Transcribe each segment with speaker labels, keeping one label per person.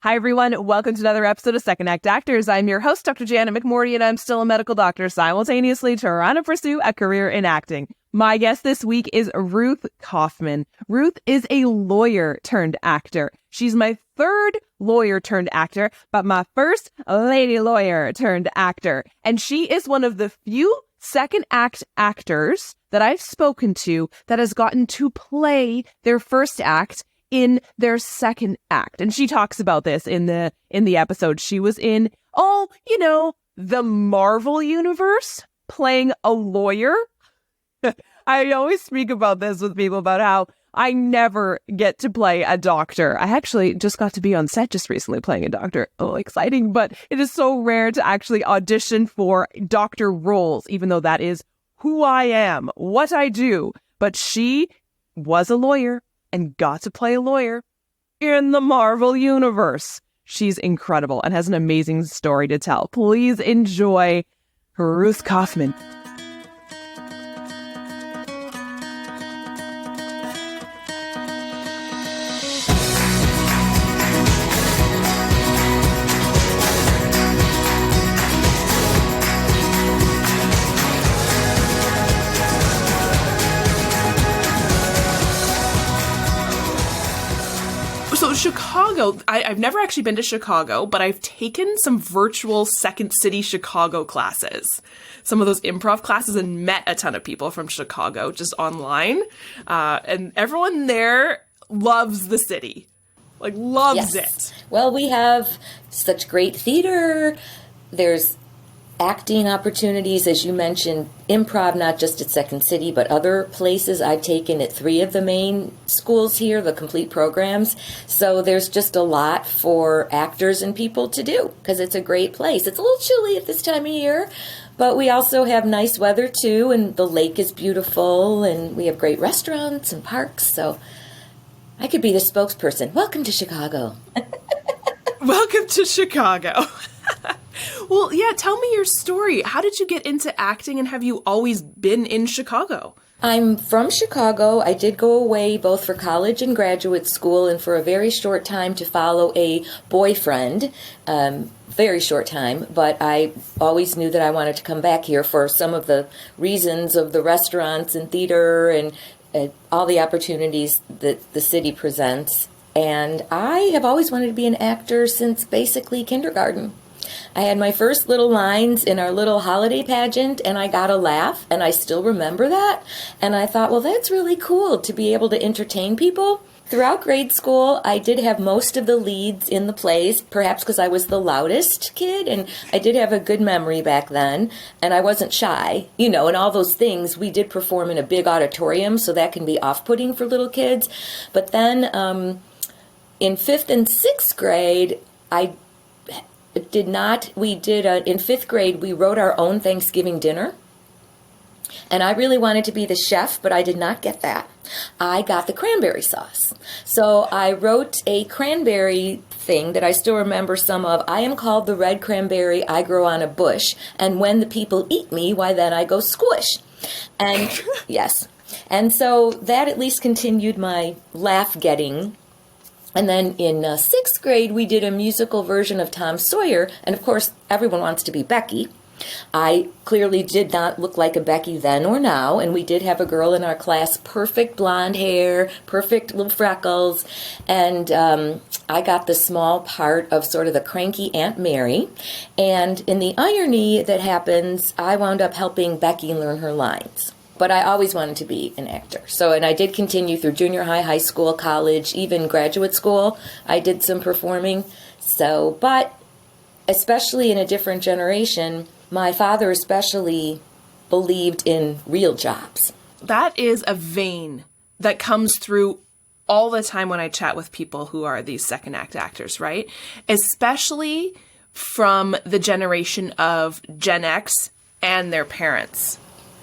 Speaker 1: Hi, everyone. Welcome to another episode of Second Act Actors. I'm your host, Dr. Janet McMorty, and I'm still a medical doctor simultaneously trying to pursue a career in acting. My guest this week is Ruth Kaufmann. Ruth is a lawyer turned actor. She's my third lawyer turned actor, but my first lady lawyer turned actor. And she is one of the few second act actors that I've spoken to that has gotten to play their first act in their second act. And she talks about this in the episode. She was in, the Marvel universe playing a lawyer. I always speak about this with people about how I never get to play a doctor. I actually just got to be on set just recently playing a doctor. Oh, exciting. But it is so rare to actually audition for doctor roles, even though that is who I am, what I do. But she was a lawyer and got to play a lawyer in the Marvel universe. She's incredible and has an amazing story to tell. Please enjoy Ruth Kaufmann.
Speaker 2: So Chicago, I've never actually been to Chicago, but I've taken some virtual Second City Chicago classes, some of those improv classes, and met a ton of people from Chicago just online. And everyone there loves the city, loves it.
Speaker 3: Well, we have such great theater. There's acting opportunities, as you mentioned, improv, not just at Second City, but other places. I've taken at 3 of the main schools here, the complete programs. So there's just a lot for actors and people to do because it's a great place. It's a little chilly at this time of year, but we also have nice weather too, and the lake is beautiful, and we have great restaurants and parks. So I could be the spokesperson. Welcome to Chicago.
Speaker 2: Welcome to Chicago. Well, yeah, tell me your story. How did you get into acting, and have you always been in Chicago?
Speaker 3: I'm from Chicago. I did go away both for college and graduate school and for a very short time to follow a boyfriend. Very short time, but I always knew that I wanted to come back here for some of the reasons of the restaurants and theater and all the opportunities that the city presents. And I have always wanted to be an actor since basically kindergarten. I had my first little lines in our little holiday pageant, and I got a laugh, and I still remember that. And I thought, well, that's really cool to be able to entertain people. Throughout grade school, I did have most of the leads in the plays, perhaps because I was the loudest kid, and I did have a good memory back then, and I wasn't shy, and all those things. We did perform in a big auditorium, so that can be off-putting for little kids. But then in 5th and 6th grade, in 5th grade, we wrote our own Thanksgiving dinner. And I really wanted to be the chef, but I did not get that. I got the cranberry sauce. So I wrote a cranberry thing that I still remember some of. I am called the red cranberry, I grow on a bush. And when the people eat me, why then I go squish. And yes. And so that at least continued my laugh getting. And then in 6th grade, we did a musical version of Tom Sawyer. And of course, everyone wants to be Becky. I clearly did not look like a Becky then or now. And we did have a girl in our class, perfect blonde hair, perfect little freckles. And I got the small part of sort of the cranky Aunt Mary. And in the irony that happens, I wound up helping Becky learn her lines. But I always wanted to be an actor. And I did continue through junior high, high school, college, even graduate school. I did some performing. But especially in a different generation, my father especially believed in real jobs.
Speaker 2: That is a vein that comes through all the time when I chat with people who are these second act actors, right? Especially from the generation of Gen X and their parents.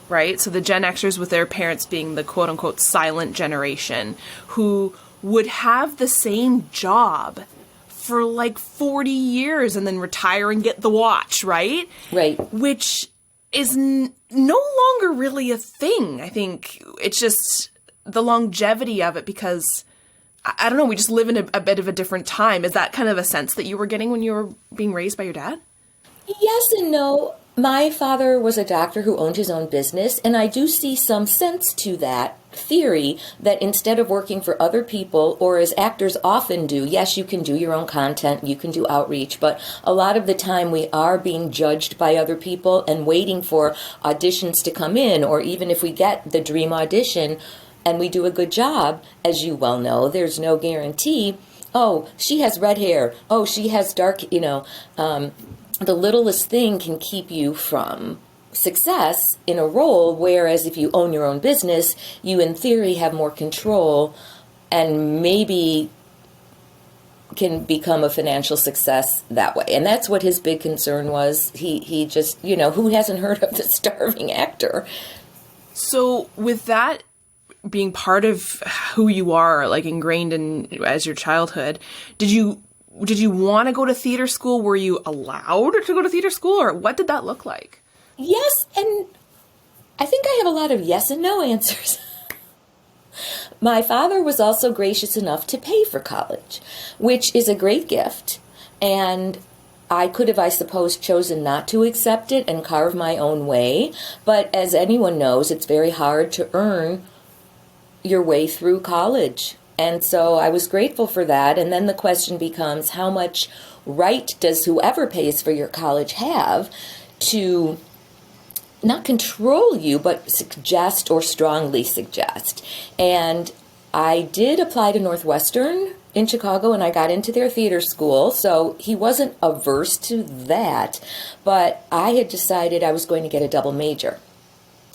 Speaker 2: Right? So the Gen Xers with their parents being the quote unquote silent generation who would have the same job for 40 years and then retire and get the watch, right?
Speaker 3: Right.
Speaker 2: Which is no longer really a thing. I think it's just the longevity of it because I don't know, we just live in a bit of a different time. Is that kind of a sense that you were getting when you were being raised by your dad?
Speaker 3: Yes and no. My father was a doctor who owned his own business, and I do see some sense to that theory that instead of working for other people, or as actors often do, yes, you can do your own content, you can do outreach, but a lot of the time we are being judged by other people and waiting for auditions to come in, or even if we get the dream audition and we do a good job, as you well know, there's no guarantee. Oh, she has red hair. Oh, she has dark, the littlest thing can keep you from success in a role, whereas if you own your own business, you in theory have more control and maybe can become a financial success that way. And that's what his big concern was. He just, who hasn't heard of the starving actor?
Speaker 2: So with that being part of who you are, like ingrained in as your childhood, did you want to go to theater school? Were you allowed to go to theater school, or what did that look like?
Speaker 3: Yes, and I think I have a lot of yes and no answers. My father was also gracious enough to pay for college, which is a great gift, and I could have, I suppose, chosen not to accept it and carve my own way, but as anyone knows, it's very hard to earn your way through college. And so I was grateful for that. And then the question becomes, how much right does whoever pays for your college have to not control you, but suggest or strongly suggest? And I did apply to Northwestern in Chicago, and I got into their theater school. So he wasn't averse to that. But I had decided I was going to get a double major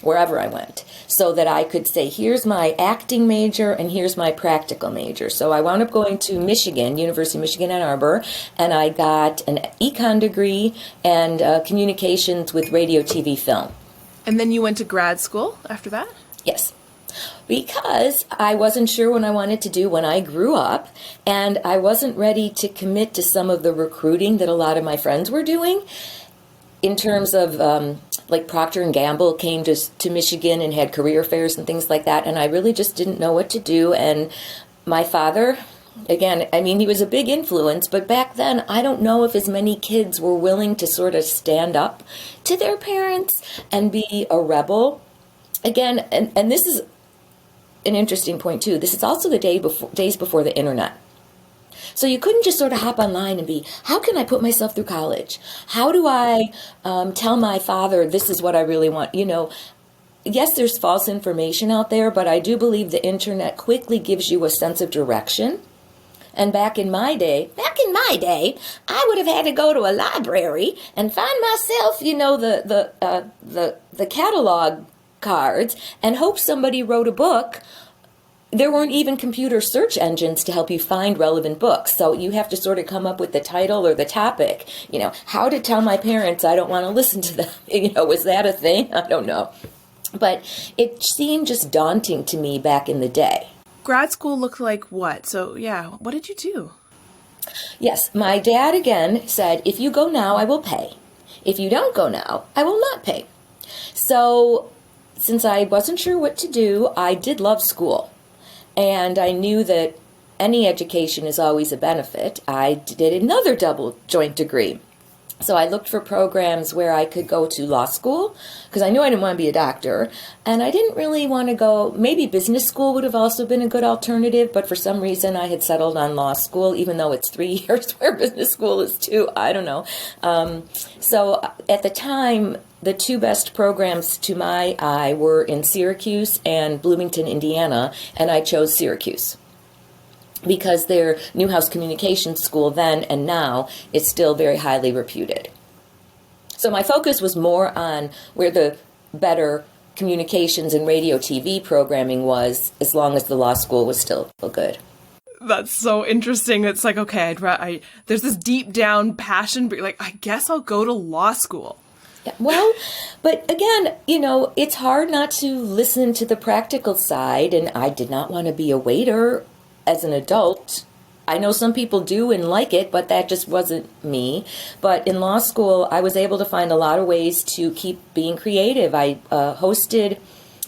Speaker 3: wherever I went, so that I could say, here's my acting major and here's my practical major. So I wound up going to Michigan, University of Michigan, Ann Arbor, and I got an econ degree and communications with radio, TV, film.
Speaker 2: And then you went to grad school after that?
Speaker 3: Yes, because I wasn't sure what I wanted to do when I grew up, and I wasn't ready to commit to some of the recruiting that a lot of my friends were doing. In terms of like Procter & Gamble came to Michigan and had career fairs and things like that, and I really just didn't know what to do. And my father, again, I mean, he was a big influence, but back then I don't know if as many kids were willing to sort of stand up to their parents and be a rebel. Again, and this is an interesting point too. This is also the days before the internet. So you couldn't just sort of hop online and be, how can I put myself through college? How do I tell my father this is what I really want? Yes, there's false information out there, but I do believe the internet quickly gives you a sense of direction. And back in my day, I would have had to go to a library and find myself, the catalog cards and hope somebody wrote a book. There weren't even computer search engines to help you find relevant books. So you have to sort of come up with the title or the topic. How to tell my parents I don't want to listen to them. Was that a thing? I don't know. But it seemed just daunting to me back in the day.
Speaker 2: Grad school looked like what? So, yeah, what did you do?
Speaker 3: Yes, my dad again said, if you go now, I will pay. If you don't go now, I will not pay. So since I wasn't sure what to do, I did love school. And I knew that any education is always a benefit. I did another double joint degree. So I looked for programs where I could go to law school, because I knew I didn't want to be a doctor. And I didn't really want to go, maybe business school would have also been a good alternative, but for some reason I had settled on law school, even though it's 3 years where business school is 2. I don't know. So at the time, the 2 best programs to my eye were in Syracuse and Bloomington, Indiana, and I chose Syracuse because their Newhouse Communications School then and now is still very highly reputed. So my focus was more on where the better communications and radio TV programming was, as long as the law school was still good.
Speaker 2: That's so interesting. It's like, okay, there's this deep down passion, but you're like, I guess I'll go to law school.
Speaker 3: Yeah, well, but again, it's hard not to listen to the practical side, and I did not want to be a waiter as an adult. I know some people do and like it, but that just wasn't me. But in law school, I was able to find a lot of ways to keep being creative. I hosted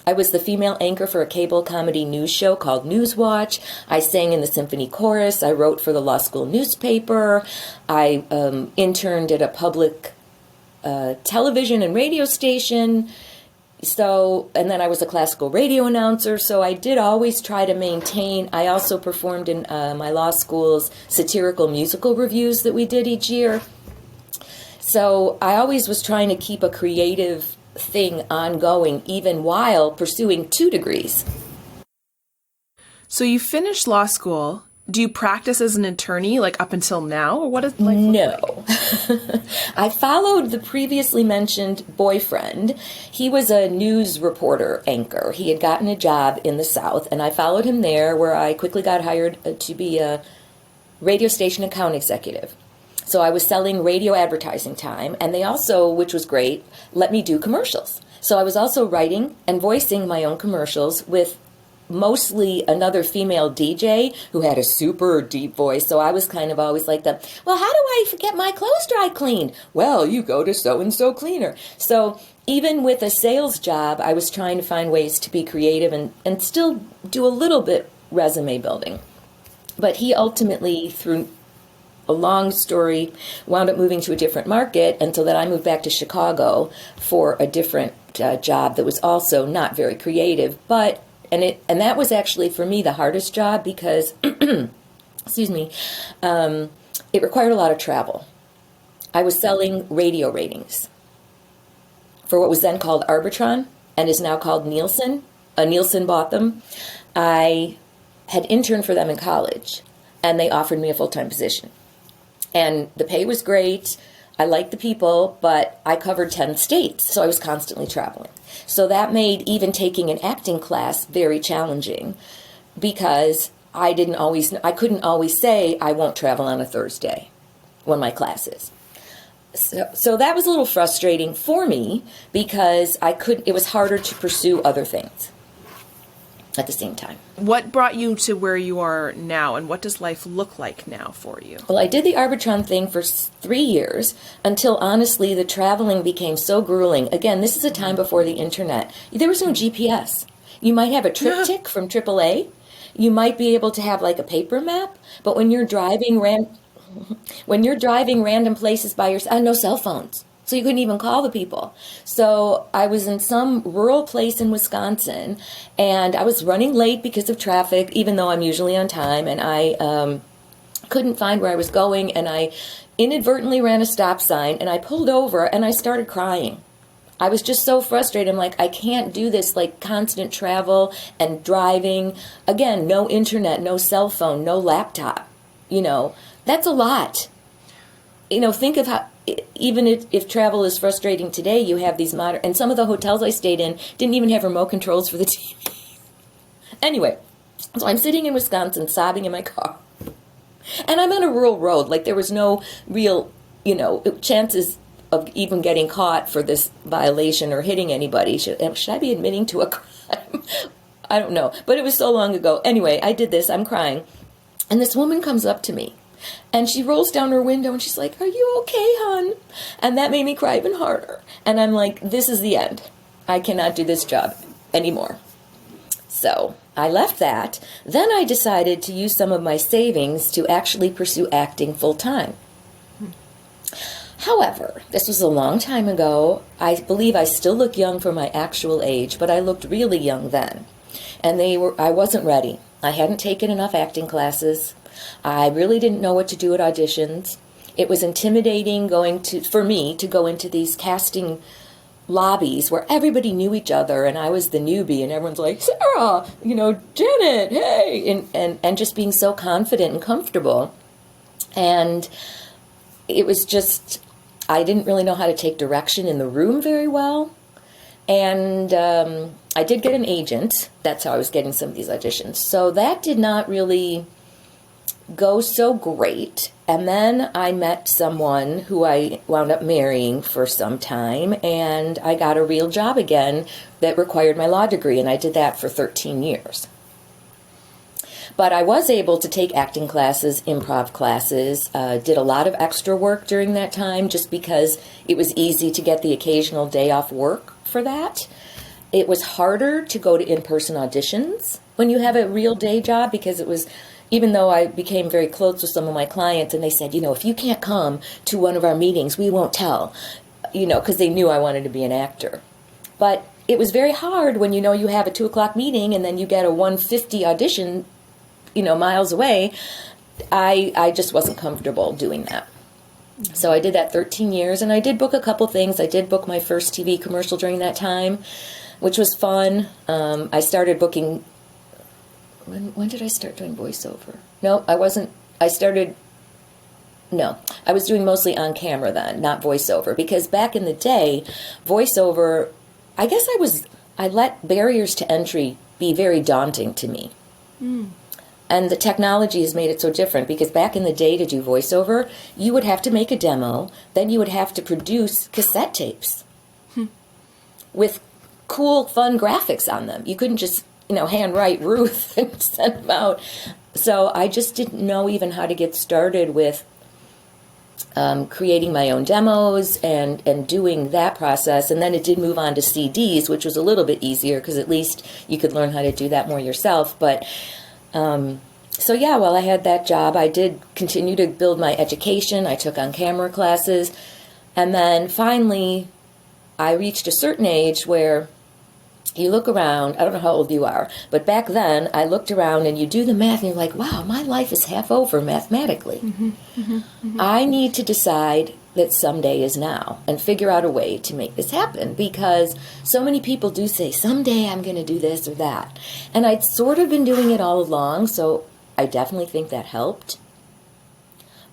Speaker 3: I was the female anchor for a cable comedy news show called Newswatch. I sang in the symphony chorus. I wrote for the law school newspaper. I interned at a public television and radio station. So, and then I was a classical radio announcer. So I did always try to maintain. I also performed in my law school's satirical musical reviews that we did each year. So I always was trying to keep a creative thing ongoing, even while pursuing 2 degrees.
Speaker 2: So you finished law school. Do you practice as an attorney, like up until now, or what is life
Speaker 3: No. I followed the previously mentioned boyfriend. He was a news reporter anchor. He had gotten a job in the South, and I followed him there, where I quickly got hired to be a radio station account executive. So I was selling radio advertising time, and they also, which was great, let me do commercials. So I was also writing and voicing my own commercials with mostly another female DJ who had a super deep voice. So I was kind of always like well, how do I get my clothes dry cleaned? Well, you go to so-and-so cleaner. So even with a sales job, I was trying to find ways to be creative and still do a little bit resume building. But he ultimately, through a long story, wound up moving to a different market, and so then I moved back to Chicago for a different job that was also not very creative, but and that was actually for me the hardest job because excuse me, it required a lot of travel. I was selling radio ratings for what was then called Arbitron and is now called Nielsen. Nielsen bought them. I had interned for them in college, and they offered me a full-time position. And the pay was great. I liked the people, but I covered 10 states, so I was constantly traveling. So that made even taking an acting class very challenging because I couldn't always say I won't travel on a Thursday when my class is. So that was a little frustrating for me because it was harder to pursue other things at the same time.
Speaker 2: What brought you to where you are now, and what does life look like now for you?
Speaker 3: Well, I did the Arbitron thing for 3 years until, honestly, the traveling became so grueling. Again, this is a time before the internet. There was no GPS. You might have a triptych from AAA. You might be able to have like a paper map, but when you're driving random places by yourself, no cell phones. So you couldn't even call the people. So I was in some rural place in Wisconsin, and I was running late because of traffic, even though I'm usually on time, and I couldn't find where I was going, and I inadvertently ran a stop sign, and I pulled over, and I started crying. I was just so frustrated. I'm like, I can't do this, like, constant travel and driving. Again, no internet, no cell phone, no laptop. That's a lot. Think of how... Even if travel is frustrating today, you have these modern... And some of the hotels I stayed in didn't even have remote controls for the TV. Anyway, so I'm sitting in Wisconsin, sobbing in my car. And I'm on a rural road. Like, there was no real, chances of even getting caught for this violation or hitting anybody. Should I be admitting to a crime? I don't know. But it was so long ago. Anyway, I did this. I'm crying. And this woman comes up to me. And she rolls down her window and she's like, "Are you okay, hon?" And that made me cry even harder. And I'm like, this is the end. I cannot do this job anymore. So I left that. Then I decided to use some of my savings to actually pursue acting full time. However, this was a long time ago. I believe I still look young for my actual age, but I looked really young then. And I wasn't ready. I hadn't taken enough acting classes. I really didn't know what to do at auditions. It was intimidating for me to go into these casting lobbies where everybody knew each other and I was the newbie and everyone's like, "Sarah, Janet, hey," and just being so confident and comfortable. And it was just, I didn't really know how to take direction in the room very well. And I did get an agent. That's how I was getting some of these auditions. So that did not really go so great. And then I met someone who I wound up marrying for some time, and I got a real job again that required my law degree, and I did that for 13 years. But I was able to take acting classes, improv classes, did a lot of extra work during that time just because it was easy to get the occasional day off work for that. it was harder to go to in-person auditions when you have a real day job, because it was, even though I became very close with some of my clients, and they said, if you can't come to one of our meetings, we won't tell, because they knew I wanted to be an actor. But it was very hard when you have a 2:00 meeting and then you get a 1:50 audition, miles away. I just wasn't comfortable doing that. So I did that 13 years, and I did book a couple things. I did book my first TV commercial during that time, which was fun. I started booking. When did I start doing voiceover? No, I wasn't. I was doing mostly on camera then, not voiceover, because back in the day, voiceover, I guess I let barriers to entry be very daunting to me. And the technology has made it so different, because back in the day, to do voiceover, you would have to make a demo, then you would have to produce cassette tapes with cool, fun graphics on them. You couldn't just, handwrite Ruth and send them out. So I just didn't know even how to get started with creating my own demos and doing that process. And then it did move on to CDs, which was a little bit easier, because at least you could learn how to do that more yourself. But so yeah, while I had that job, I did continue to build my education. I took on camera classes. And then finally, I reached a certain age where you look around. I don't know how old you are, but back then I looked around, and you do the math and you're like, wow, my life is half over mathematically. I need to decide that someday is now and figure out a way to make this happen, because so many people do say, someday I'm going to do this or that. And I'd sort of been doing it all along, so I definitely think that helped.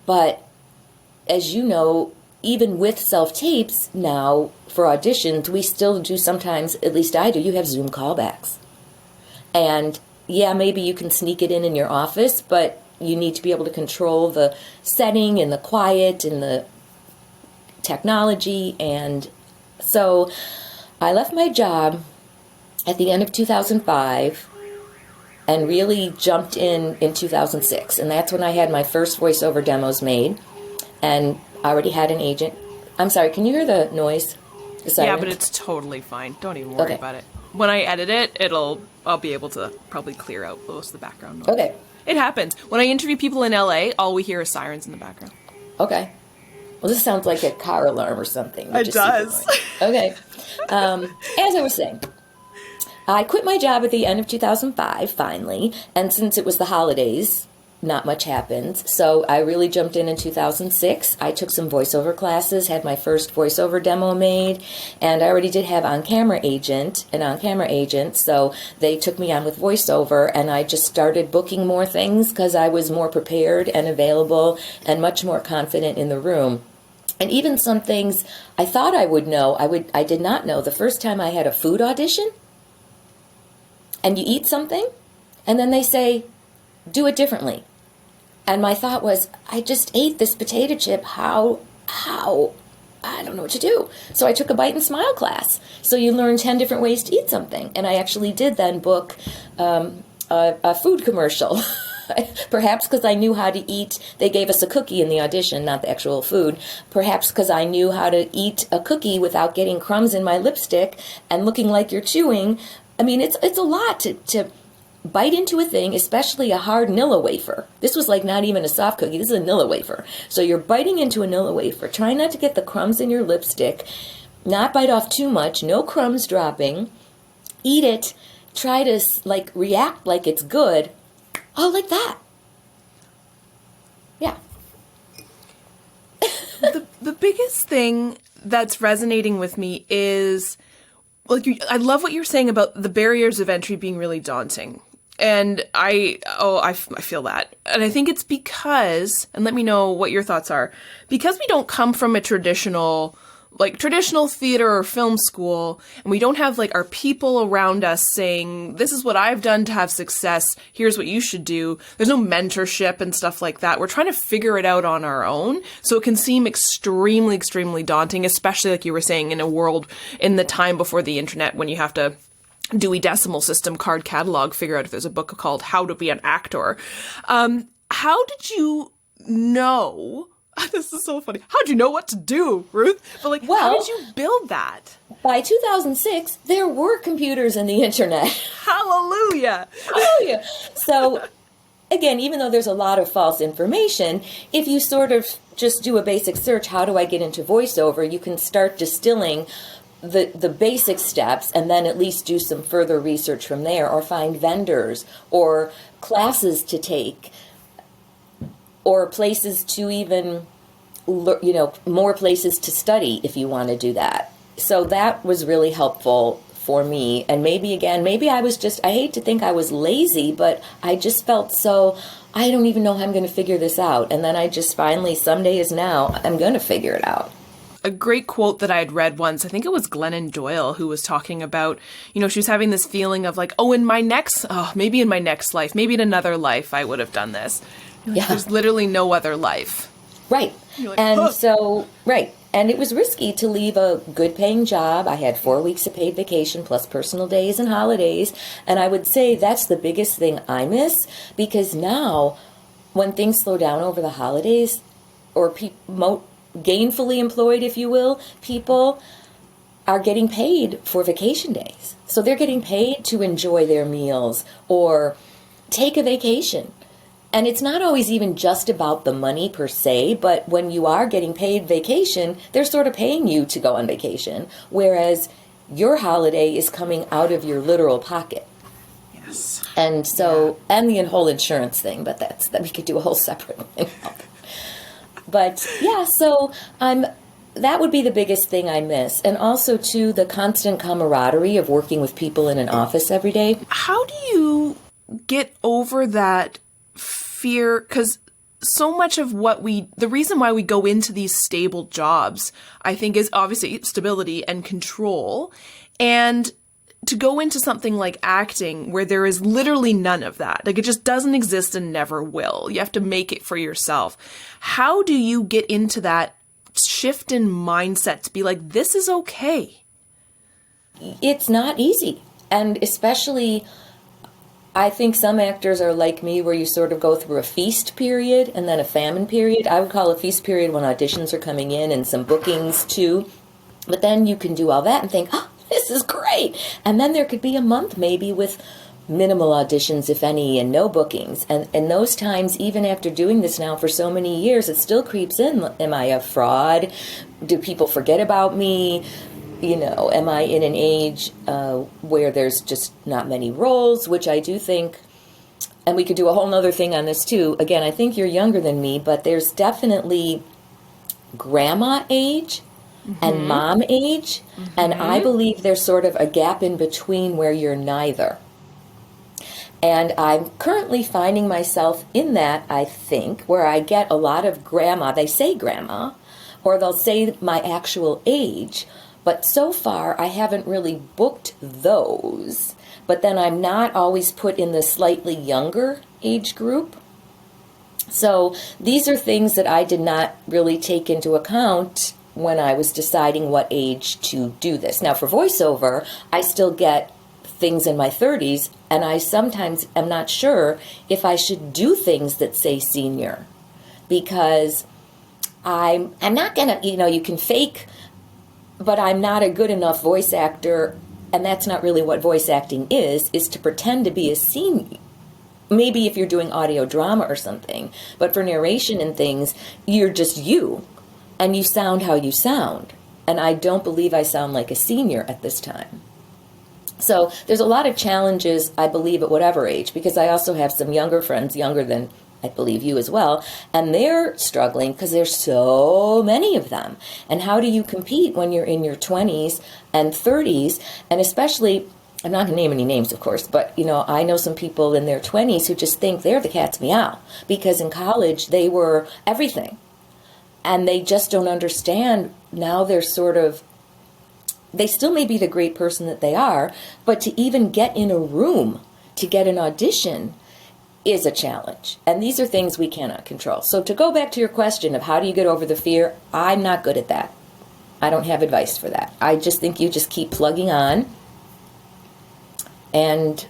Speaker 3: But as you know, even with self-tapes now for auditions, we still do sometimes, at least I do, you have Zoom callbacks. And yeah, maybe you can sneak it in your office, but you need to be able to control the setting and the quiet and the technology. And so I left my job at the end of 2005 and really jumped in 2006. And that's when I had my first voiceover demos made. And I already had an agent. I'm sorry, can you hear the noise? The siren?
Speaker 2: Yeah, but it's totally fine. Don't even worry about it. When I edit it, I'll be able to probably clear out most of the background noise.
Speaker 3: Okay.
Speaker 2: It happens. When I interview people in LA, all we hear is sirens in the background.
Speaker 3: Okay. Well, this sounds like a car alarm or something.
Speaker 2: It does.
Speaker 3: Okay. As I was saying, I quit my job at the end of 2005, finally, and since it was the holidays, not much happened. So I really jumped in 2006. I took some voiceover classes, had my first voiceover demo made, and I already did have an on-camera agent, so they took me on with voiceover, and I just started booking more things because I was more prepared and available and much more confident in the room. And even some things I thought I would know, I did not know. The first time I had a food audition, and you eat something, and then they say, do it differently. And my thought was, I just ate this potato chip. How? I don't know what to do. So I took a bite and smile class. So you learn 10 different ways to eat something. And I actually did then book a food commercial. Perhaps because I knew how to eat. They gave us a cookie in the audition, not the actual food. Perhaps because I knew how to eat a cookie without getting crumbs in my lipstick and looking like you're chewing. I mean, it's a lot to bite into a thing, especially a hard Nilla wafer. This was like not even a soft cookie. This is a Nilla wafer. So you're biting into a Nilla wafer. Try not to get the crumbs in your lipstick. Not bite off too much. No crumbs dropping. Eat it. Try to react like it's good. Oh, like that. Yeah.
Speaker 2: The biggest thing that's resonating with me is, I love what you're saying about the barriers of entry being really daunting. And I feel that. And I think it's because, and let me know what your thoughts are, because we don't come from a traditional theater or film school, and we don't have our people around us saying, this is what I've done to have success, here's what you should do. There's no mentorship and stuff like that. We're trying to figure it out on our own. So it can seem extremely, extremely daunting, especially like you were saying, in a world in the time before the internet, when you have to Dewey Decimal System card catalog, figure out if there's a book called How to Be an Actor. How did you know? This is so funny. How'd you know what to do, Ruth? But how did you build that?
Speaker 3: by 2006, there were computers and the internet.
Speaker 2: Hallelujah.
Speaker 3: Hallelujah. So again, even though there's a lot of false information, if you sort of just do a basic search, how do I get into voiceover, you can start distilling the basic steps and then at least do some further research from there, or find vendors or classes to take or places to even, more places to study if you want to do that. So that was really helpful for me. And maybe I was just, I hate to think I was lazy, but I just felt so, I don't even know how I'm going to figure this out. And then I just finally, some days now, I'm going to figure it out.
Speaker 2: A great quote that I had read once, I think it was Glennon Doyle, who was talking about, she was having this feeling of like, maybe in my next life, maybe in another life, I would have done this.
Speaker 3: Yeah.
Speaker 2: There's literally no other life.
Speaker 3: Right.
Speaker 2: Like,
Speaker 3: and so, right. And it was risky to leave a good paying job. I had 4 weeks of paid vacation plus personal days and holidays. And I would say that's the biggest thing I miss, now when things slow down over the holidays, or gainfully employed, if you will, people are getting paid for vacation days. So they're getting paid to enjoy their meals or take a vacation. And it's not always even just about the money per se, but when you are getting paid vacation, they're sort of paying you to go on vacation, whereas your holiday is coming out of your literal pocket.
Speaker 2: Yes.
Speaker 3: And so, and the whole insurance thing, but that we could do a whole separate thing. But yeah, so that would be the biggest thing I miss. And also, too, the constant camaraderie of working with people in an office every day.
Speaker 2: How do you get over that fear? Because so much of the reason why we go into these stable jobs, I think, is obviously stability and control. And to go into something like acting where there is literally none of that, like it just doesn't exist and never will. You have to make it for yourself. How do you get into that shift in mindset to be like, this is okay?
Speaker 3: It's not easy. And especially, I think some actors are like me, where you sort of go through a feast period and then a famine period. I would call a feast period when auditions are coming in and some bookings too. But then you can do all that and think, this is great. And then there could be a month maybe with minimal auditions, if any, and no bookings. And in those times, even after doing this now for so many years, it still creeps in. Am I a fraud? Do people forget about me? Am I in an age where there's just not many roles, which I do think, and we could do a whole nother thing on this too. Again, I think you're younger than me, but there's definitely grandma age and mom age, and I believe there's sort of a gap in between where you're neither. And I'm currently finding myself in that, I think, where I get a lot of grandma. They say grandma, or they'll say my actual age, but so far I haven't really booked those. But then I'm not always put in the slightly younger age group. So these are things that I did not really take into account when I was deciding what age to do this. Now, for voiceover, I still get things in my 30s, and I sometimes am not sure if I should do things that say senior, because I'm not gonna, you can fake, but I'm not a good enough voice actor, and that's not really what voice acting is to pretend to be a senior. Maybe if you're doing audio drama or something, but for narration and things, you're just you. And you sound how you sound. And I don't believe I sound like a senior at this time. So there's a lot of challenges, I believe, at whatever age, because I also have some younger friends, younger than I believe you as well, and they're struggling because there's so many of them. And how do you compete when you're in your 20s and 30s? And especially, I'm not going to name any names, of course, but, I know some people in their 20s who just think they're the cat's meow, because in college they were everything. And they just don't understand. Now they're they still may be the great person that they are, but to even get in a room to get an audition is a challenge. And these are things we cannot control. So to go back to your question of how do you get over the fear, I'm not good at that. I don't have advice for that. I just think you just keep plugging on. And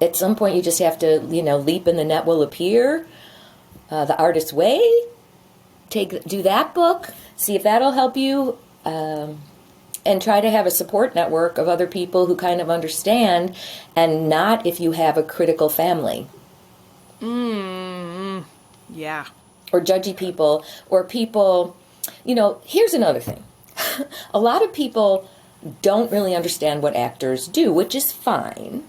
Speaker 3: at some point you just have to, leap and the net will appear. The Artist's Way. Do that book, see if that'll help you and try to have a support network of other people who kind of understand, and not if you have a critical family.
Speaker 2: Yeah.
Speaker 3: Or judgy people, or people, here's another thing. A lot of people don't really understand what actors do, which is fine.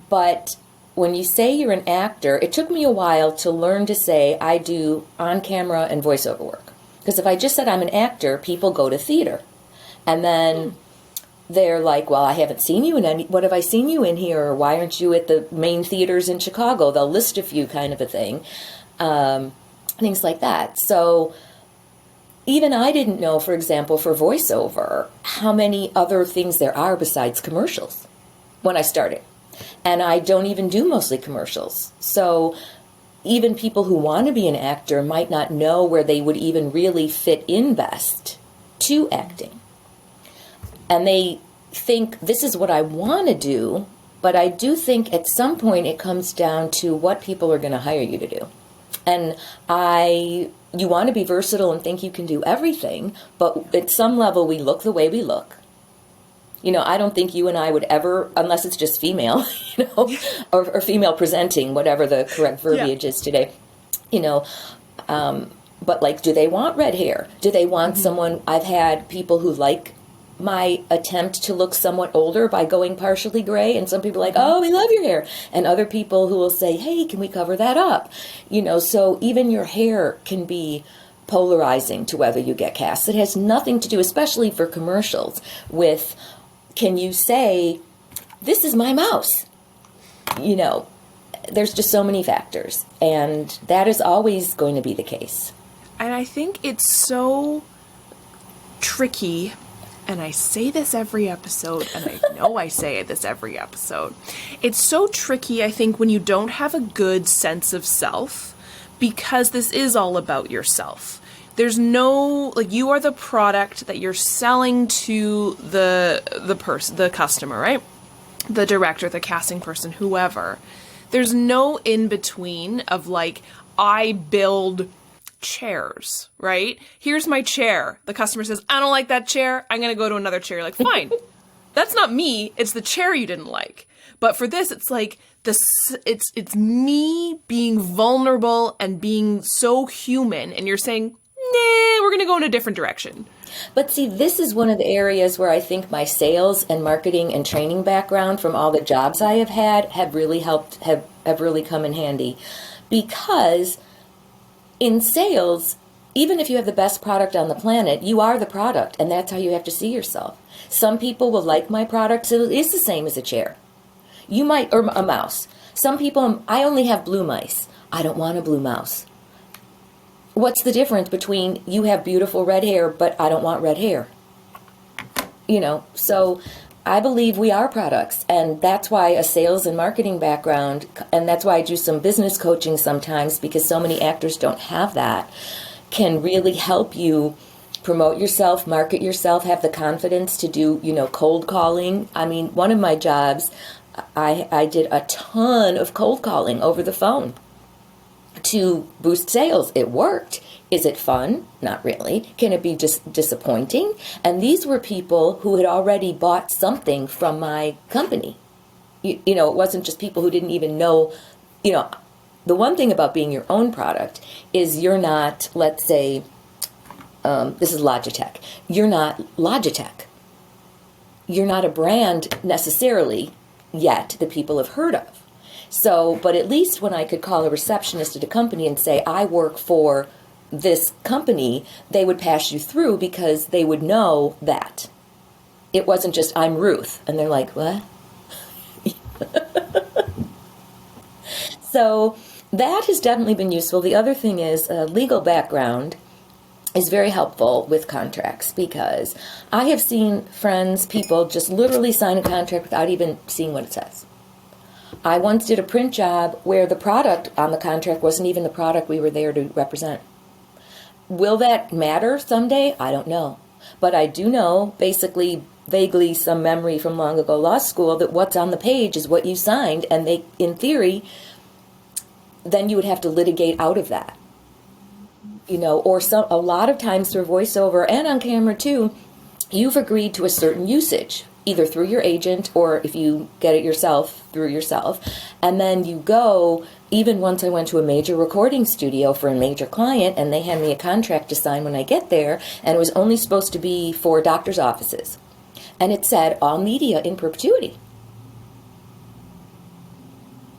Speaker 3: But when you say you're an actor, it took me a while to learn to say I do on-camera and voiceover work. Because if I just said I'm an actor, people go to theater. And then they're like, well, I haven't seen you in any, what have I seen you in here? Or why aren't you at the main theaters in Chicago? They'll list a few, kind of a thing. Things like that. So even I didn't know, for example, for voiceover, how many other things there are besides commercials when I started. And I don't even do mostly commercials. So even people who want to be an actor might not know where they would even really fit in best to acting. And they think this is what I want to do, but I do think at some point it comes down to what people are going to hire you to do. And you want to be versatile and think you can do everything, but at some level we look the way we look. I don't think you and I would ever, unless it's just female, or female presenting, whatever the correct verbiage is today, but like, do they want red hair? Do they want someone? I've had people who like my attempt to look somewhat older by going partially gray, and some people are like, oh, we love your hair, and other people who will say, hey, can we cover that up? So even your hair can be polarizing to whether you get cast. It has nothing to do, especially for commercials, with, can you say, this is my mouse? There's just so many factors, and that is always going to be the case.
Speaker 2: And I think it's so tricky, and I say this every episode, and I know I say this every episode. It's so tricky, I think, when you don't have a good sense of self, because this is all about yourself. There's no, you are the product that you're selling to the person, the customer, right? The director, the casting person, whoever. There's no in between of I build chairs, right? Here's my chair. The customer says, I don't like that chair. I'm going to go to another chair. You're like, fine. That's not me. It's the chair you didn't like. But for this, it's it's me being vulnerable and being so human. And you're saying, nah, we're going to go in a different direction.
Speaker 3: But see, this is one of the areas where I think my sales and marketing and training background from all the jobs I have had have really helped, have really come in handy. Because in sales, even if you have the best product on the planet, you are the product, and that's how you have to see yourself. Some people will like my product, so it is the same as a chair. You might, or a mouse. Some people, I only have blue mice. I don't want a blue mouse. What's the difference between you have beautiful red hair, but I don't want red hair? So I believe we are products, and that's why a sales and marketing background, and that's why I do some business coaching sometimes, because so many actors don't have that, can really help you promote yourself, market yourself, have the confidence to do, cold calling. I mean, one of my jobs, I did a ton of cold calling over the phone to boost sales. It worked. Is it fun? Not really. Can it be just disappointing? And these were people who had already bought something from my company. It wasn't just people who didn't even know. The one thing about being your own product is you're not, let's say, this is Logitech. You're not Logitech. You're not a brand necessarily yet that people have heard of. So, but at least when I could call a receptionist at a company and say, I work for this company, they would pass you through because they would know that. It wasn't just, I'm Ruth. And they're like, what? So that has definitely been useful. The other thing is legal background is very helpful with contracts, because I have seen friends, people just literally sign a contract without even seeing what it says. I once did a print job where the product on the contract wasn't even the product we were there to represent. Will that matter someday? I don't know. But I do know, basically, vaguely some memory from long ago law school, that what's on the page is what you signed, and they, in theory, then you would have to litigate out of that. Or a lot of times for voiceover and on camera too, you've agreed to a certain usage, either through your agent or if you get it yourself, through yourself. And then you go, even once I went to a major recording studio for a major client, and they hand me a contract to sign when I get there, and it was only supposed to be for doctor's offices. And it said, all media in perpetuity.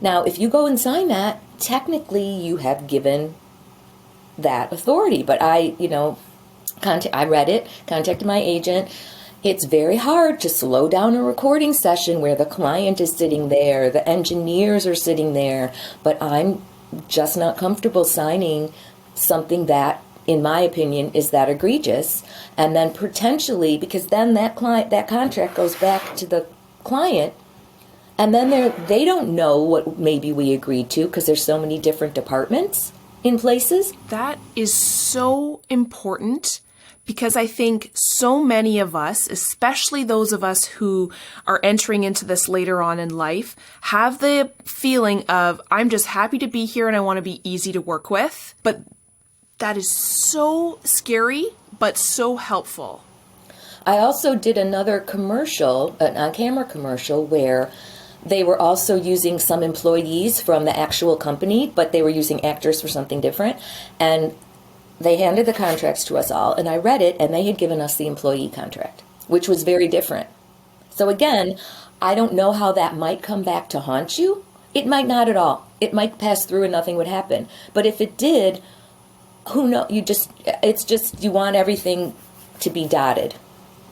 Speaker 3: Now, if you go and sign that, technically you have given that authority. But I read it, contacted my agent. It's very hard to slow down a recording session where the client is sitting there, the engineers are sitting there, but I'm just not comfortable signing something that, in my opinion, is that egregious. And then potentially, because then that contract goes back to the client, and then they don't know what maybe we agreed to because there's so many different departments in places.
Speaker 2: That is so important, because I think so many of us, especially those of us who are entering into this later on in life, have the feeling of, I'm just happy to be here and I want to be easy to work with. But that is so scary, but so helpful.
Speaker 3: I also did another commercial, an on-camera commercial, where they were also using some employees from the actual company, but they were using actors for something different. And they handed the contracts to us all, and I read it, and they had given us the employee contract, which was very different. So again, I don't know how that might come back to haunt you. It might not at all. It might pass through and nothing would happen. But if it did, who knows? You want everything to be dotted.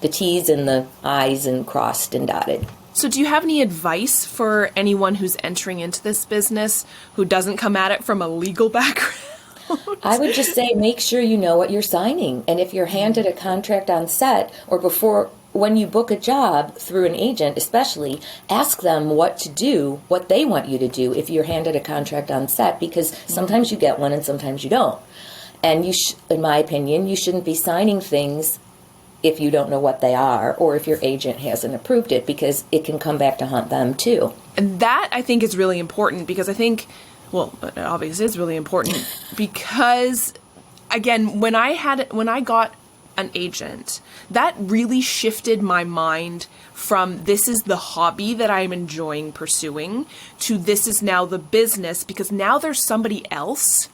Speaker 3: The T's and the I's and crossed and dotted.
Speaker 2: So do you have any advice for anyone who's entering into this business who doesn't come at it from a legal background?
Speaker 3: I would just say, make sure you know what you're signing. And if you're handed a contract on set or before, when you book a job through an agent especially, ask them what to do, what they want you to do if you're handed a contract on set, because sometimes you get one and sometimes you don't. And in my opinion, you shouldn't be signing things if you don't know what they are, or if your agent hasn't approved it, because it can come back to haunt them too.
Speaker 2: And that, I think, is really important, because I think, well, it obviously is really important, because, again, when I got an agent, that really shifted my mind from this is the hobby that I'm enjoying pursuing to this is now the business, because now there's somebody else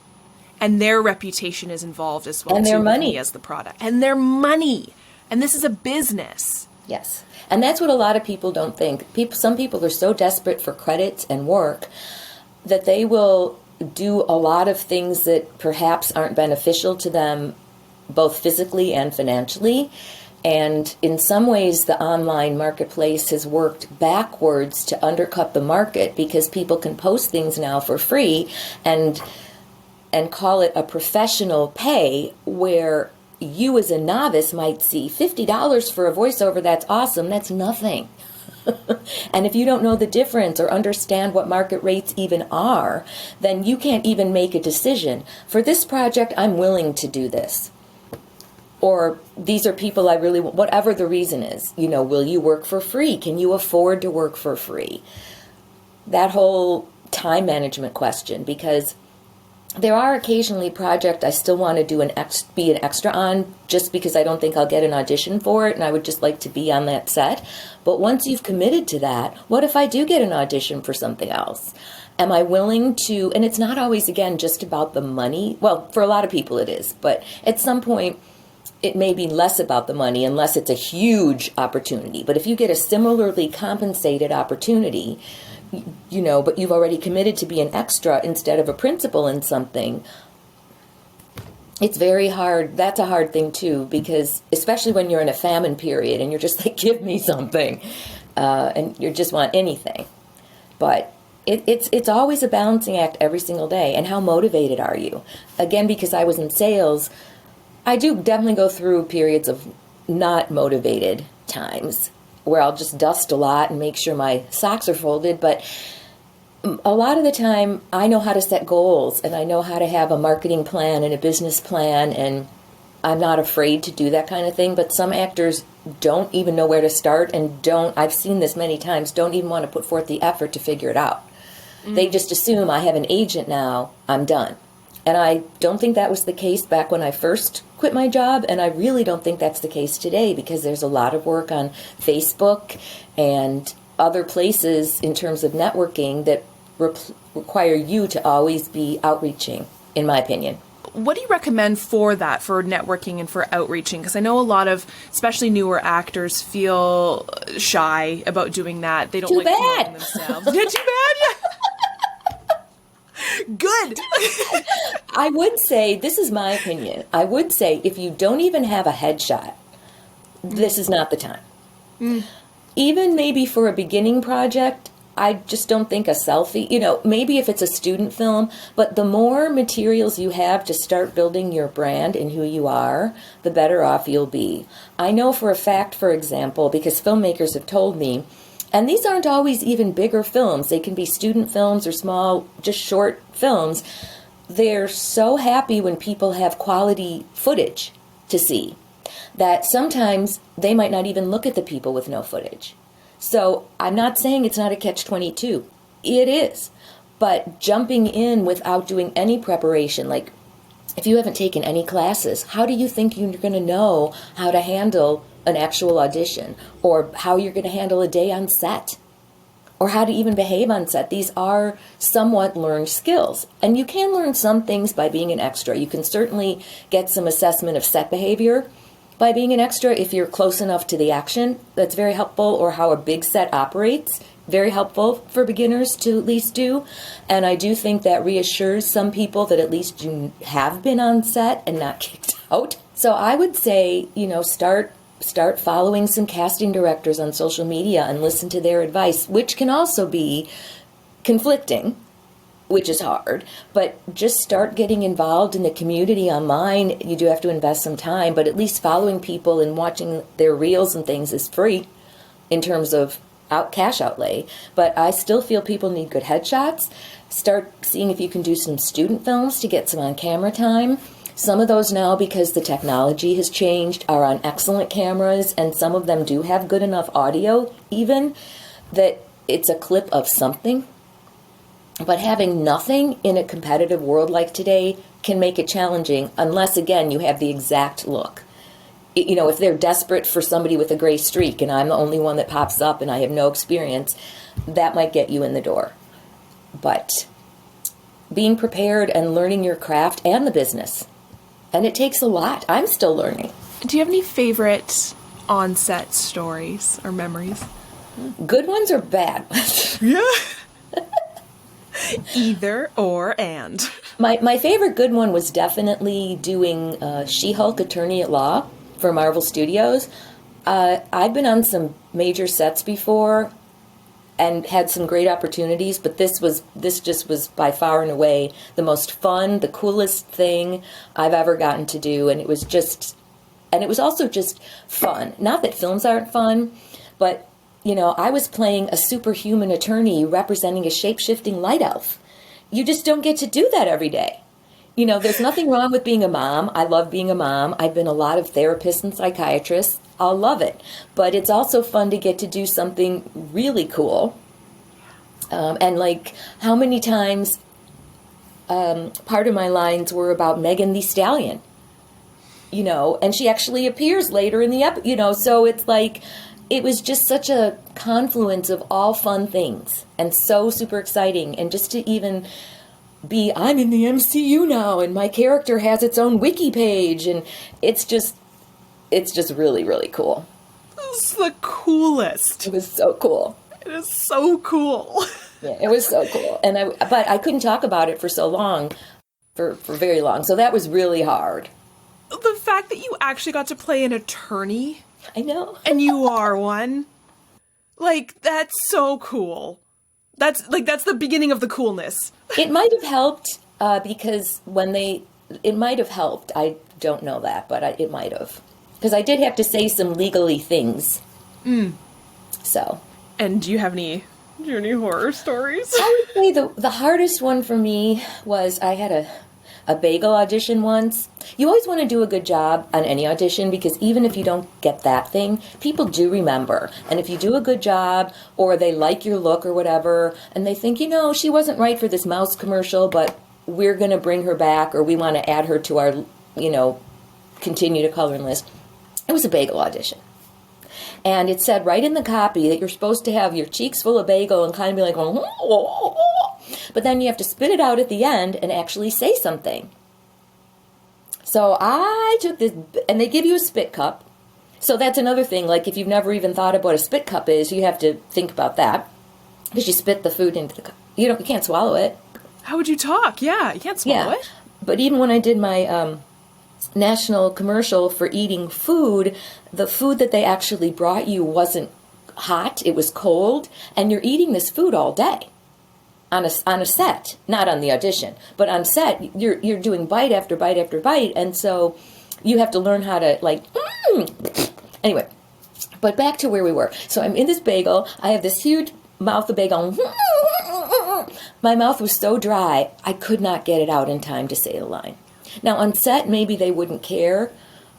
Speaker 2: and their reputation is involved as well.
Speaker 3: And their money.
Speaker 2: As the product. And their money. And this is a business.
Speaker 3: Yes. And that's what a lot of people don't think. Some people are so desperate for credits and work that they will do a lot of things that perhaps aren't beneficial to them, both physically and financially. And in some ways, the online marketplace has worked backwards to undercut the market, because people can post things now for free and call it a professional pay, where you as a novice might see $50 for a voiceover. That's awesome. That's nothing. And if you don't know the difference or understand what market rates even are, then you can't even make a decision. For this project, I'm willing to do this. Or these are people I really want, whatever the reason is. Will you work for free? Can you afford to work for free? That whole time management question, because there are occasionally projects I still want to be an extra on, just because I don't think I'll get an audition for it, and I would just like to be on that set. But once you've committed to that, what if I do get an audition for something else? Am I willing to, and it's not always, again, just about the money. Well, for a lot of people it is, but at some point it may be less about the money unless it's a huge opportunity. But if you get a similarly compensated opportunity, but you've already committed to be an extra instead of a principal in something, it's very hard. That's a hard thing too, because especially when you're in a famine period and you're just like, give me something, and you just want anything. But it's always a balancing act every single day. And how motivated are you? Again, because I was in sales, I do definitely go through periods of not motivated times, where I'll just dust a lot and make sure my socks are folded. But a lot of the time, I know how to set goals, and I know how to have a marketing plan and a business plan, and I'm not afraid to do that kind of thing. But some actors don't even know where to start, and I've seen this many times, don't even want to put forth the effort to figure it out. Mm. They just assume I have an agent now, I'm done. And I don't think that was the case back when I first quit my job, and I really don't think that's the case today, because there's a lot of work on Facebook and other places in terms of networking that require you to always be outreaching, in my opinion.
Speaker 2: What do you recommend for that, for networking and for outreaching? Because I know a lot of, especially newer actors, feel shy about doing that. They don't
Speaker 3: Too
Speaker 2: like
Speaker 3: bad.
Speaker 2: promoting themselves. Yeah, too bad. Yeah. Good.
Speaker 3: I would say, this is my opinion, I would say if you don't even have a headshot, this is not the time. Even maybe for a beginning project, I just don't think a selfie, maybe if it's a student film, but the more materials you have to start building your brand and who you are, the better off you'll be. I know for a fact, for example, because filmmakers have told me, and these aren't always even bigger films, they can be student films or small, just short films, they're so happy when people have quality footage to see that sometimes they might not even look at the people with no footage. So I'm not saying it's not a catch-22. It is. But jumping in without doing any preparation, like if you haven't taken any classes, how do you think you're going to know how to handle an actual audition, or how you're going to handle a day on set, or how to even behave on set? These are somewhat learned skills. And you can learn some things by being an extra. You can certainly get some assessment of set behavior by being an extra if you're close enough to the action. That's very helpful. Or how a big set operates. Very helpful for beginners to at least do. And I do think that reassures some people that at least you have been on set and not kicked out. So I would say, start following some casting directors on social media and listen to their advice, which can also be conflicting, which is hard, but just start getting involved in the community online. You do have to invest some time, but at least following people and watching their reels and things is free in terms of cash outlay. But I still feel people need good headshots. Start seeing if you can do some student films to get some on-camera time. Some of those now, because the technology has changed, are on excellent cameras, and some of them do have good enough audio even that it's a clip of something. But having nothing in a competitive world like today can make it challenging unless, again, you have the exact look. If they're desperate for somebody with a gray streak and I'm the only one that pops up and I have no experience, that might get you in the door. But being prepared and learning your craft and the business. And it takes a lot. I'm still learning.
Speaker 2: Do you have any favorite on-set stories or memories?
Speaker 3: Good ones or bad ones?
Speaker 2: Yeah. Either or and.
Speaker 3: My favorite good one was definitely doing She-Hulk Attorney at Law for Marvel Studios. I've been on some major sets before and had some great opportunities, but this just was by far and away the most fun, the coolest thing I've ever gotten to do, and it was also just fun. Not that films aren't fun, but I was playing a superhuman attorney representing a shape-shifting light elf. You just don't get to do that every day. There's nothing wrong with being a mom. I love being a mom. I've been a lot of therapists and psychiatrists. I'll love it. But it's also fun to get to do something really cool. And how many times part of my lines were about Megan Thee Stallion, and she actually appears later in the episode, so it's it was just such a confluence of all fun things and so super exciting. And just to even I'm in the MCU now and my character has its own wiki page, and it's just really, really cool.
Speaker 2: This is the coolest.
Speaker 3: It was so cool.
Speaker 2: It is so cool.
Speaker 3: Yeah, it was so cool. But I couldn't talk about it for so long, for very long. So that was really hard.
Speaker 2: The fact that you actually got to play an attorney.
Speaker 3: I know.
Speaker 2: And you are one. That's so cool. That's the beginning of the coolness.
Speaker 3: It might have helped because it might have helped. I don't know that, but it might have. Because I did have to say some legally things. So.
Speaker 2: And do you have any horror stories?
Speaker 3: I would say the hardest one for me was I had a bagel audition once. You always want to do a good job on any audition because even if you don't get that thing, people do remember. And if you do a good job or they like your look or whatever, and they think, she wasn't right for this mouse commercial, but we're going to bring her back, or we want to add her to our, continue to coloring list. It was a bagel audition. And it said right in the copy that you're supposed to have your cheeks full of bagel and kind of be like, but then you have to spit it out at the end and actually say something. So I took this, and they give you a spit cup. So that's another thing. Like, if you've never even thought of what a spit cup is, you have to think about that, because you spit the food into the cup. You can't swallow it.
Speaker 2: How would you talk? Yeah, you can't swallow it.
Speaker 3: But even when I did my national commercial for eating food, the food that they actually brought you wasn't hot, it was cold, and you're eating this food all day on a set, not on the audition, but on set, you're doing bite after bite after bite, and so you have to learn how to, Anyway, but back to where we were. So I'm in this bagel, I have this huge mouth of bagel. My mouth was so dry, I could not get it out in time to say the line. Now, on set, maybe they wouldn't care.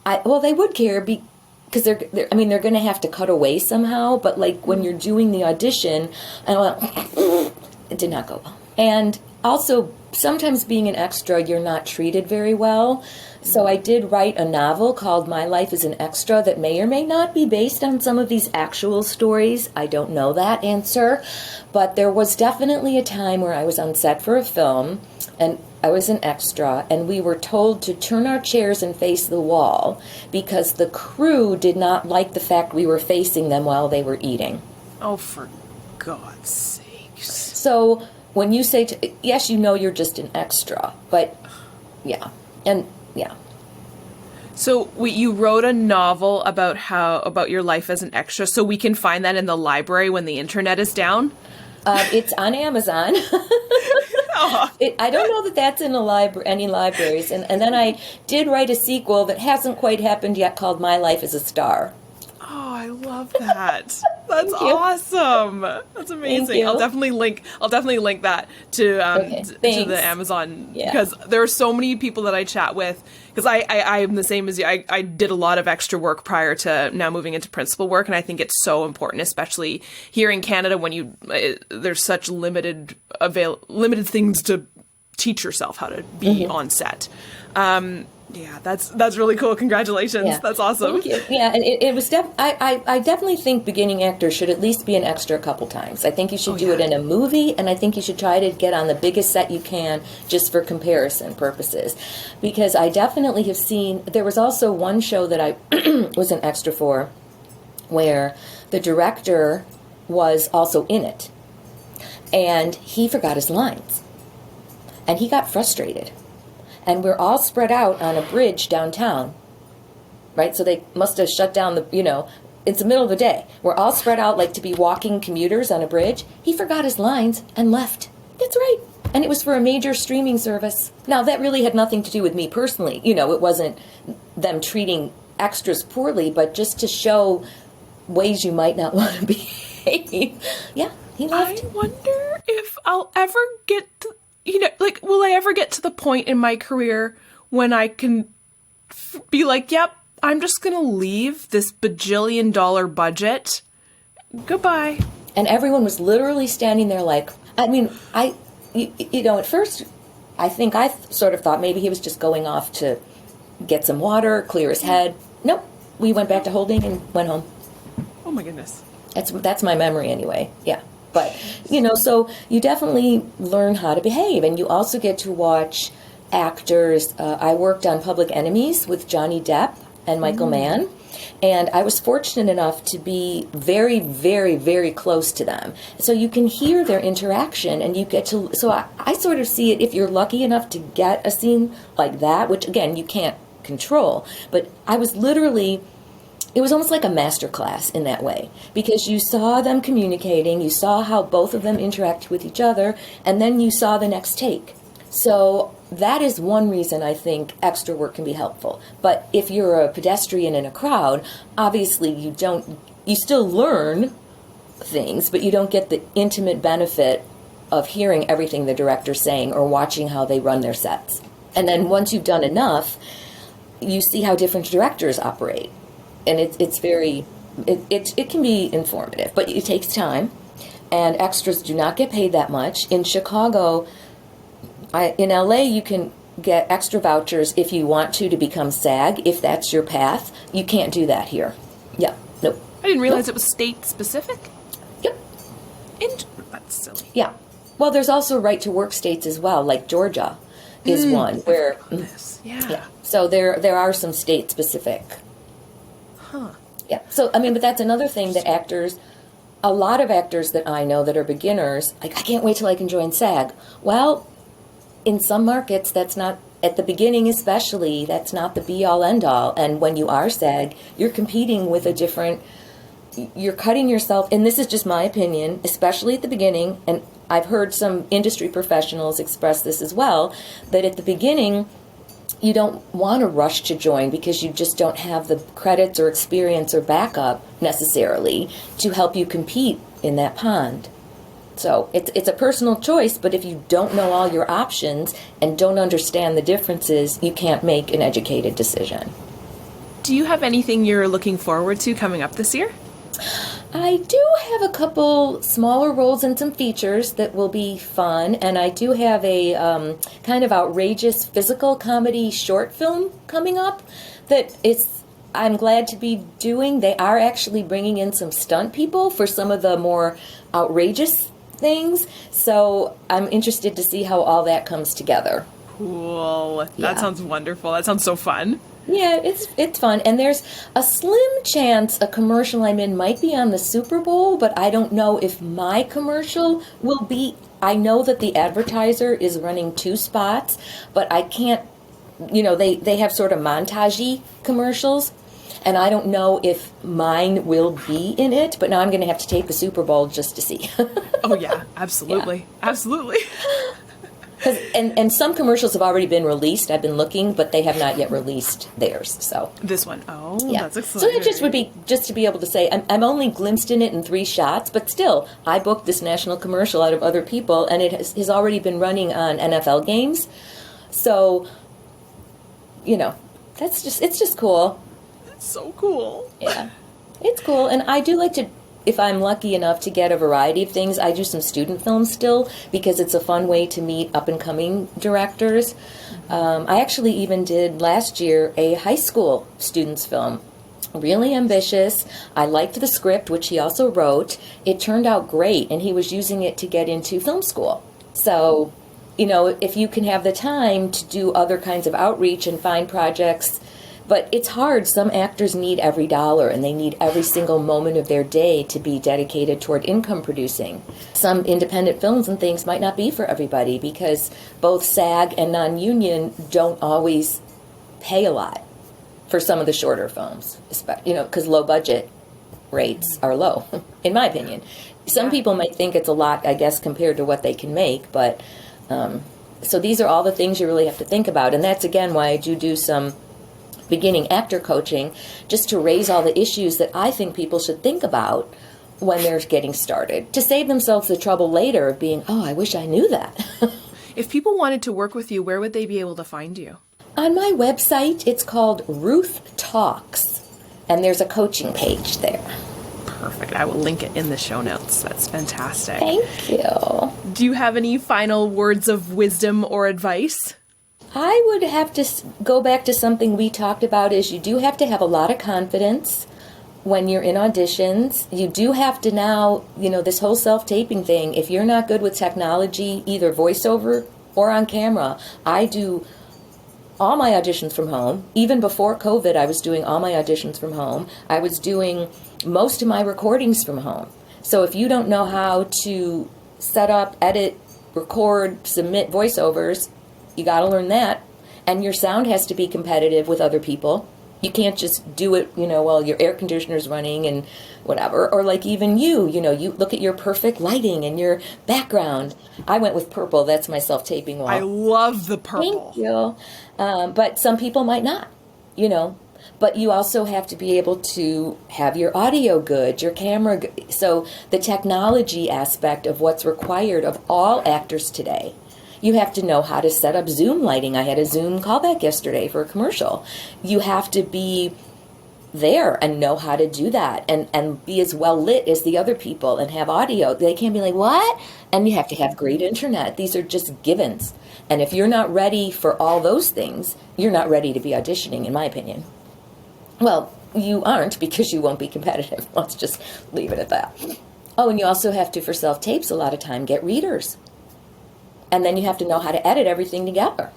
Speaker 3: They would care because they're going to have to cut away somehow. But when you're doing the audition, it did not go well. And also, sometimes being an extra, you're not treated very well. So I did write a novel called My Life as an Extra that may or may not be based on some of these actual stories. I don't know that answer. But there was definitely a time where I was on set for a film, and I was an extra, and we were told to turn our chairs and face the wall because the crew did not like the fact we were facing them while they were eating.
Speaker 2: Oh, for God's sakes.
Speaker 3: So when you say, yes, you're just an extra, but yeah. And yeah.
Speaker 2: So you wrote a novel about your life as an extra, so we can find that in the library when the internet is down?
Speaker 3: It's on Amazon. I don't know that that's in any libraries. And then I did write a sequel that hasn't quite happened yet called My Life as a Star.
Speaker 2: Oh, I love that. That's awesome. That's amazing. I'll definitely link that to the Amazon, because there are so many people that I chat with, because I am the same as you. I did a lot of extra work prior to now moving into principal work, and I think it's so important, especially here in Canada when there's such limited things to teach yourself how to be on set. Yeah, that's really cool. Congratulations. Yeah. That's awesome.
Speaker 3: Thank you. Yeah, and it was I definitely think beginning actors should at least be an extra a couple times. I think you should do it in a movie, and I think you should try to get on the biggest set you can just for comparison purposes. Because I definitely have seen, there was also one show that I was an extra for where the director was also in it, and he forgot his lines, and he got frustrated. And we're all spread out on a bridge downtown, right? So they must have shut down it's the middle of the day. We're all spread out like to be walking commuters on a bridge. He forgot his lines and left. That's right. And it was for a major streaming service. Now, that really had nothing to do with me personally. It wasn't them treating extras poorly, but just to show ways you might not want to behave. Yeah, he left.
Speaker 2: I wonder if I'll ever get to... will I ever get to the point in my career when I can be like, yep, I'm just going to leave this bajillion-dollar budget. Goodbye.
Speaker 3: And everyone was literally standing there like, at first, I think I sort of thought maybe he was just going off to get some water, clear his head. Nope. We went back to holding and went home.
Speaker 2: Oh, my goodness.
Speaker 3: That's my memory anyway. Yeah. But, so you definitely learn how to behave. And you also get to watch actors. I worked on Public Enemies with Johnny Depp and Michael Mann. And I was fortunate enough to be very, very, very close to them. So you can hear their interaction, and you get to... So I sort of see it, if you're lucky enough to get a scene like that, which, again, you can't control. But I was literally... It was almost like a master class in that way, because you saw them communicating, you saw how both of them interact with each other, and then you saw the next take. So that is one reason I think extra work can be helpful. But if you're a pedestrian in a crowd, obviously you still learn things, but you don't get the intimate benefit of hearing everything the director's saying or watching how they run their sets. And then once you've done enough, you see how different directors operate. And it can be informative, but it takes time, and extras do not get paid that much. In Chicago, In LA, you can get extra vouchers if you want to become SAG, if that's your path. You can't do that here. Yeah, nope.
Speaker 2: I didn't realize it was state specific.
Speaker 3: Yep.
Speaker 2: That's silly.
Speaker 3: Yeah. Well, there's also right to work states as well, like Georgia is one where.
Speaker 2: Yeah.
Speaker 3: So there are some state specific.
Speaker 2: Huh.
Speaker 3: Yeah. So I mean, but that's another thing that a lot of actors that I know that are beginners, like, I can't wait till I can join SAG. Well, in some markets, that's not, at the beginning especially, that's not the be-all, end-all. And when you are SAG, you're competing with you're cutting yourself, and this is just my opinion, especially at the beginning, and I've heard some industry professionals express this as well, that at the beginning, you don't want to rush to join because you just don't have the credits or experience or backup necessarily to help you compete in that pond. So it's a personal choice, but if you don't know all your options and don't understand the differences, you can't make an educated decision.
Speaker 2: Do you have anything you're looking forward to coming up this year?
Speaker 3: I do have a couple smaller roles and some features that will be fun, and I do have a kind of outrageous physical comedy short film coming up that I'm glad to be doing. They are actually bringing in some stunt people for some of the more outrageous things, so I'm interested to see how all that comes together.
Speaker 2: Cool.
Speaker 3: Yeah.
Speaker 2: That sounds wonderful. That sounds so fun.
Speaker 3: Yeah, it's fun, and there's a slim chance a commercial I'm in might be on the Super Bowl, but I don't know if my commercial will be. I know that the advertiser is running 2 spots, but I can't, they have sort of montage-y commercials, and I don't know if mine will be in it, but now I'm going to have to tape the Super Bowl just to see.
Speaker 2: Oh, yeah, absolutely.
Speaker 3: Yeah.
Speaker 2: Absolutely.
Speaker 3: And some commercials have already been released. I've been looking, but they have not yet released theirs. So
Speaker 2: This one. Oh,
Speaker 3: yeah.
Speaker 2: That's exciting.
Speaker 3: So it just would be just to be able to say I'm only glimpsed in it in 3 shots, but still I booked this national commercial out of other people, and it has already been running on NFL games. So it's just cool.
Speaker 2: It's so cool.
Speaker 3: Yeah, it's cool, and I do like to. If I'm lucky enough to get a variety of things, I do some student films still because it's a fun way to meet up-and-coming directors. I actually even did last year a high school students film. Really ambitious. I liked the script, which he also wrote. It turned out great, and he was using it to get into film school. So, if you can have the time to do other kinds of outreach and find projects. But it's hard. Some actors need every dollar, and they need every single moment of their day to be dedicated toward income producing. Some independent films and things might not be for everybody because both SAG and non-union don't always pay a lot for some of the shorter films, because low budget rates are low, in my opinion. Some people might think it's a lot, I guess, compared to what they can make, but so these are all the things you really have to think about, and that's, again, why I do some beginning actor coaching, just to raise all the issues that I think people should think about when they're getting started, to save themselves the trouble later of being, I wish I knew that.
Speaker 2: If people wanted to work with you, where would they be able to find you?
Speaker 3: On my website, it's called Ruth Talks, and there's a coaching page there.
Speaker 2: Perfect. I will link it in the show notes. That's fantastic.
Speaker 3: Thank you.
Speaker 2: Do you have any final words of wisdom or advice?
Speaker 3: I would have to go back to something we talked about, is you do have to have a lot of confidence when you're in auditions. You do have to now, this whole self-taping thing, if you're not good with technology, either voiceover or on camera, I do all my auditions from home. Even before COVID, I was doing all my auditions from home. I was doing most of my recordings from home. So if you don't know how to set up, edit, record, submit voiceovers, you got to learn that, and your sound has to be competitive with other people. You can't just do it, while your air conditioner's running and whatever. Or like even you look at your perfect lighting and your background. I went with purple. That's my self-taping wall.
Speaker 2: I love the purple.
Speaker 3: Thank you. But some people might not, But you also have to be able to have your audio good, your camera good. So the technology aspect of what's required of all actors today. You have to know how to set up Zoom lighting. I had a Zoom callback yesterday for a commercial. You have to be, there and know how to do that and be as well lit as the other people and have audio. They can't be like, what? And you have to have great internet. These are just givens. And if you're not ready for all those things, you're not ready to be auditioning, in my opinion. Well, you aren't, because you won't be competitive. Let's just leave it at that. Oh, and you also have to, for self-tapes, a lot of time, get readers. And then you have to know how to edit everything together.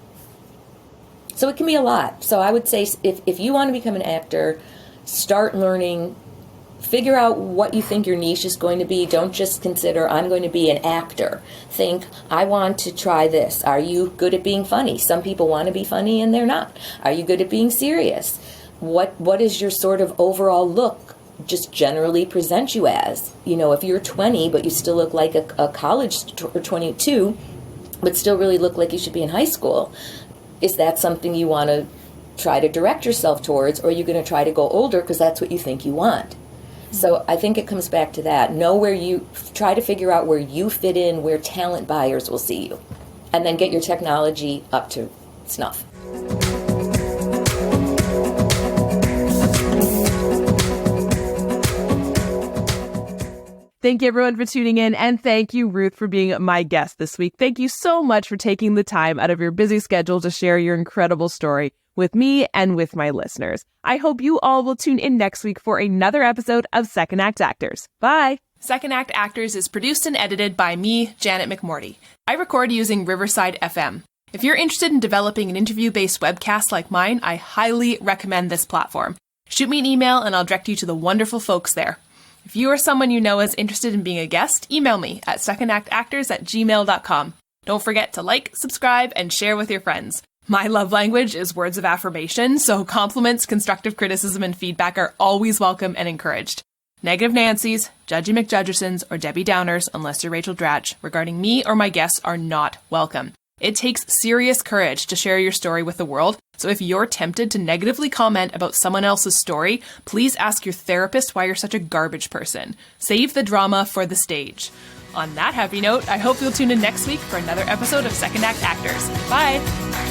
Speaker 3: So it can be a lot. So I would say if you want to become an actor, start learning, figure out what you think your niche is going to be. Don't just consider, I'm going to be an actor. Think, I want to try this. Are you good at being funny? Some people want to be funny and they're not. Are you good at being serious? What is your sort of overall look just generally present you as? You know, if you're 20 but you still look like a college, or 22, but still really look like you should be in high school, is that something you want to try to direct yourself towards, or are you going to try to go older because that's what you think you want? So I think it comes back to that. Know where you, try to figure out where you fit in, where talent buyers will see you, and then get your technology up to snuff.
Speaker 1: Thank you, everyone, for tuning in, and thank you, Ruth, for being my guest this week. Thank you so much for taking the time out of your busy schedule to share your incredible story with me and with my listeners. I hope you all will tune in next week for another episode of Second Act Actors. Bye!
Speaker 2: Second Act Actors is produced and edited by me, Janet McMorty. I record using Riverside FM. If you're interested in developing an interview-based webcast like mine, I highly recommend this platform. Shoot me an email and I'll direct you to the wonderful folks there. If you or someone you know is interested in being a guest, email me at secondactactors@gmail.com. Don't forget to like, subscribe, and share with your friends. My love language is words of affirmation, so compliments, constructive criticism, and feedback are always welcome and encouraged. Negative Nancys, Judgy McJudgersons, or Debbie Downers, unless you're Rachel Dratch, regarding me or my guests are not welcome. It takes serious courage to share your story with the world, so if you're tempted to negatively comment about someone else's story, please ask your therapist why you're such a garbage person. Save the drama for the stage. On that happy note, I hope you'll tune in next week for another episode of Second Act Actors. Bye!